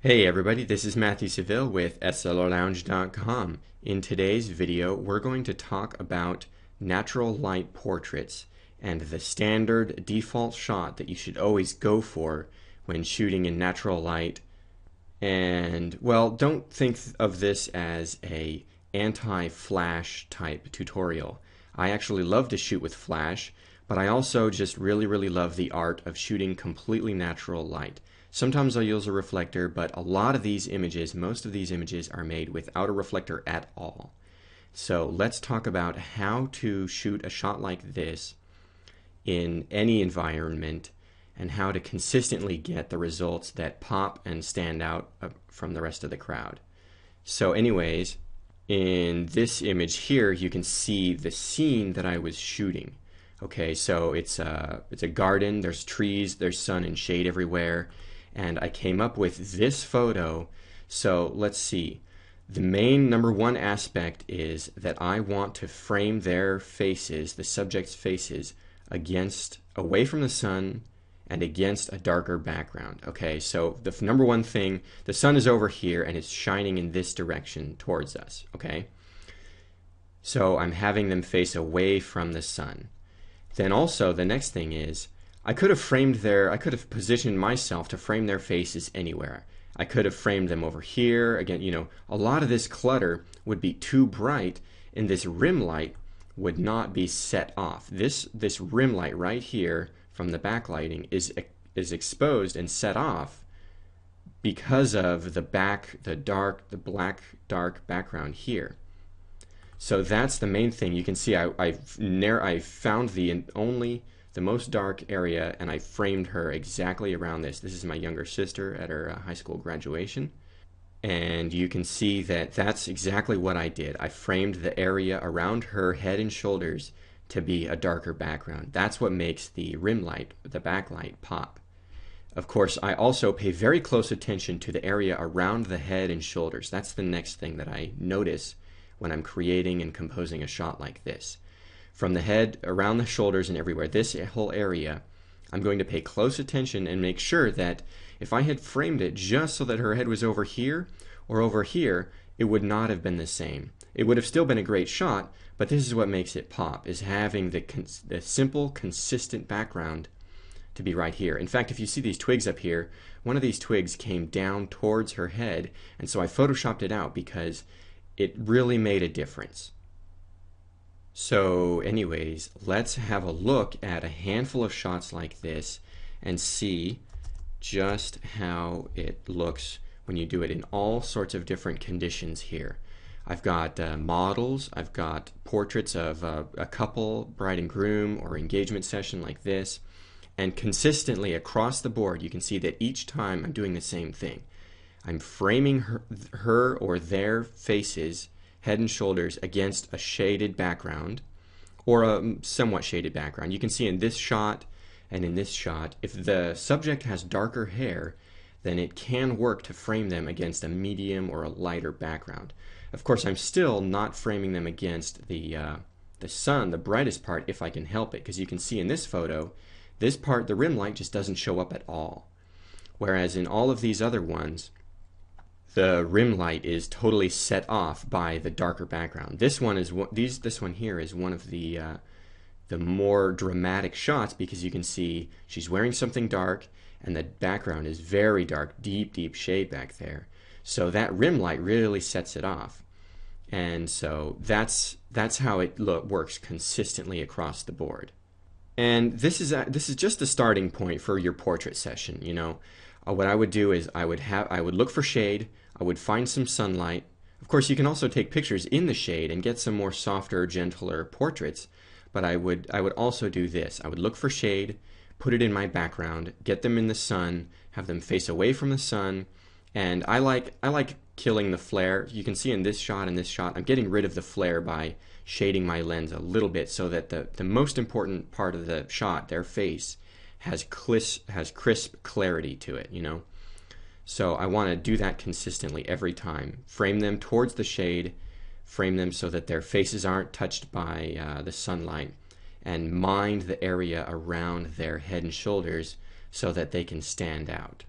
Hey everybody, this is Matthew Saville with slrlounge.com. In today's video, we're going to talk about natural light portraits and the standard default shot that you should always go for when shooting in natural light. And, well, don't think of this as a anti-flash type tutorial. I actually love to shoot with flash, but I also just really love the art of shooting completely natural light. Sometimes I'll use a reflector, but a lot of these images, most of these images are made without a reflector at all. So let's talk about how to shoot a shot like this in any environment and how to consistently get the results that pop and stand out from the rest of the crowd. So anyways, in this image here, you can see the scene that I was shooting. Okay, so it's a garden, there's trees, there's sun and shade everywhere. And I came up with this photo. So let's see. The main number one aspect is that I want to frame their faces, the subject's faces, away from the sun and against a darker background. Okay, so the number one thing, the sun is over here and it's shining in this direction towards us. Okay, so I'm having them face away from the sun. Then also the next thing is, I could have positioned myself to frame their faces anywhere. I could have framed them over here. Again, a lot of this clutter would be too bright and this rim light would not be set off. This rim light right here from the backlighting is exposed and set off because of the black dark background here. So that's the main thing. You can see I found the most dark area, and I framed her exactly around this. This is my younger sister at her high school graduation. And you can see that that's exactly what I did. I framed the area around her head and shoulders to be a darker background. That's what makes the rim light, the backlight, pop. Of course, I also pay very close attention to the area around the head and shoulders. That's the next thing that I notice when I'm creating and composing a shot like this. From the head, around the shoulders, and everywhere, this whole area, I'm going to pay close attention and make sure that if I had framed it just so that her head was over here or over here, it would not have been the same. It would have still been a great shot, but this is what makes it pop, is having the simple, consistent background to be right here. In fact, if you see these twigs up here, one of these twigs came down towards her head, and so I photoshopped it out because it really made a difference. So anyways, let's have a look at a handful of shots like this and see just how it looks when you do it in all sorts of different conditions here. I've got models, I've got portraits of a couple, bride and groom, or engagement session like this, and consistently across the board you can see that each time I'm doing the same thing. I'm framing her or their faces, head and shoulders, against a shaded background or a somewhat shaded background. You can see in this shot and in this shot, if the subject has darker hair, then it can work to frame them against a medium or a lighter background. Of course, I'm still not framing them against the sun, the brightest part, if I can help it, because you can see in this photo, this part, the rim light, just doesn't show up at all. Whereas in all of these other ones, the rim light is totally set off by the darker background. This one here is one of the more dramatic shots because you can see she's wearing something dark and the background is very dark, deep shade back there. So that rim light really sets it off. And so that's how it works consistently across the board. And this is just a starting point for your portrait session. What I would do is I would look for shade, I would find some sunlight. Of course, you can also take pictures in the shade and get some more softer, gentler portraits, but I would also do this. I would look for shade, put it in my background, get them in the sun, have them face away from the sun, and I like killing the flare. You can see in this shot and this shot, I'm getting rid of the flare by shading my lens a little bit so that the most important part of the shot, their face, has crisp clarity to it, So I want to do that consistently every time. Frame them towards the shade, frame them so that their faces aren't touched by the sunlight, and mind the area around their head and shoulders so that they can stand out.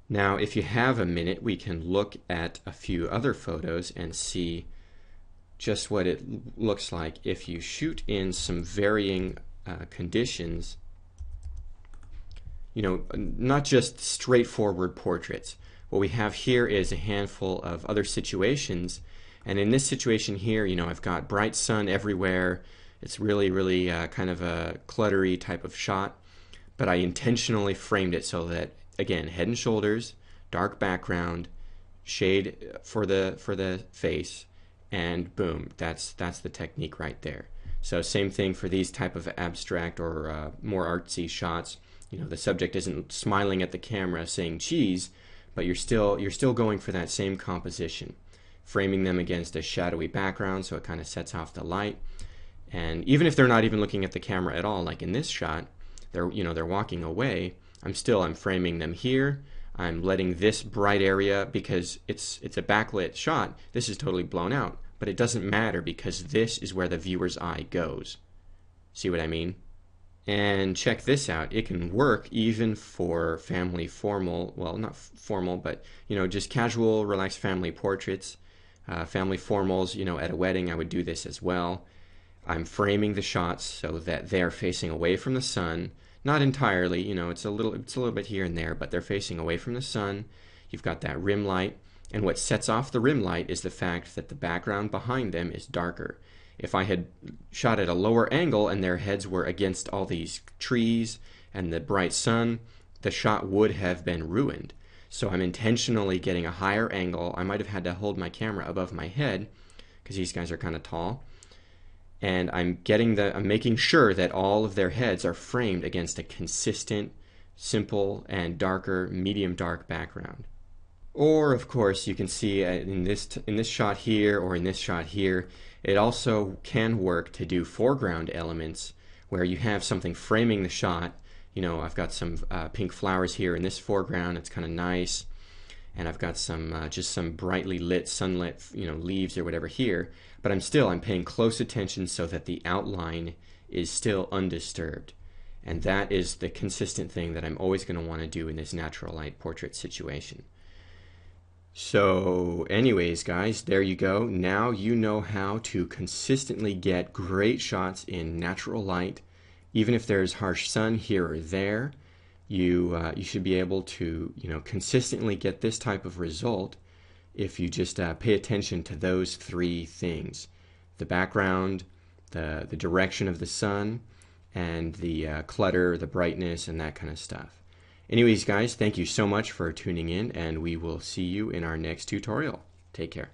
Now, if you have a minute, we can look at a few other photos and see just what it looks like if you shoot in some varying conditions. You know, not just straightforward portraits. What we have here is a handful of other situations, and in this situation here, you know, I've got bright sun everywhere. It's really kind of a cluttery type of shot, but I intentionally framed it so that, again, head and shoulders, dark background, shade for the face, and boom, that's the technique right there. So same thing for these type of abstract or more artsy shots. You know, the subject isn't smiling at the camera saying cheese, but you're still going for that same composition, framing them against a shadowy background so it kind of sets off the light. And even if they're not even looking at the camera at all, like in this shot, they're walking away, I'm framing them here. I'm letting this bright area, because it's a backlit shot, this is totally blown out, but it doesn't matter because this is where the viewer's eye goes. See what I mean? And check this out, it can work even for family formal, well, not formal, but you know, just casual, relaxed family portraits, family formals. You know, at a wedding I would do this as well. I'm framing the shots so that they're facing away from the sun. Not entirely, you know, it's a little bit here and there, but they're facing away from the sun. You've got that rim light, and what sets off the rim light is the fact that the background behind them is darker. If I had shot at a lower angle and their heads were against all these trees and the bright sun, the shot would have been ruined. So I'm intentionally getting a higher angle. I might have had to hold my camera above my head because these guys are kind of tall. And I'm making sure that all of their heads are framed against a consistent, simple, and darker, medium dark background. Or, of course, you can see in this shot here or in this shot here, it also can work to do foreground elements where you have something framing the shot. You know, I've got some pink flowers here in this foreground. It's kind of nice. And I've got some just some brightly lit, sunlit, you know, leaves or whatever here. But I'm paying close attention so that the outline is still undisturbed. And that is the consistent thing that I'm always going to want to do in this natural light portrait situation. So anyways, guys, there you go. Now you know how to consistently get great shots in natural light. Even if there's harsh sun here or there, you should be able to, you know, consistently get this type of result if you just pay attention to those three things: the background, the direction of the sun, and the clutter, the brightness, and that kind of stuff. Anyways, guys, thank you so much for tuning in, and we will see you in our next tutorial. Take care.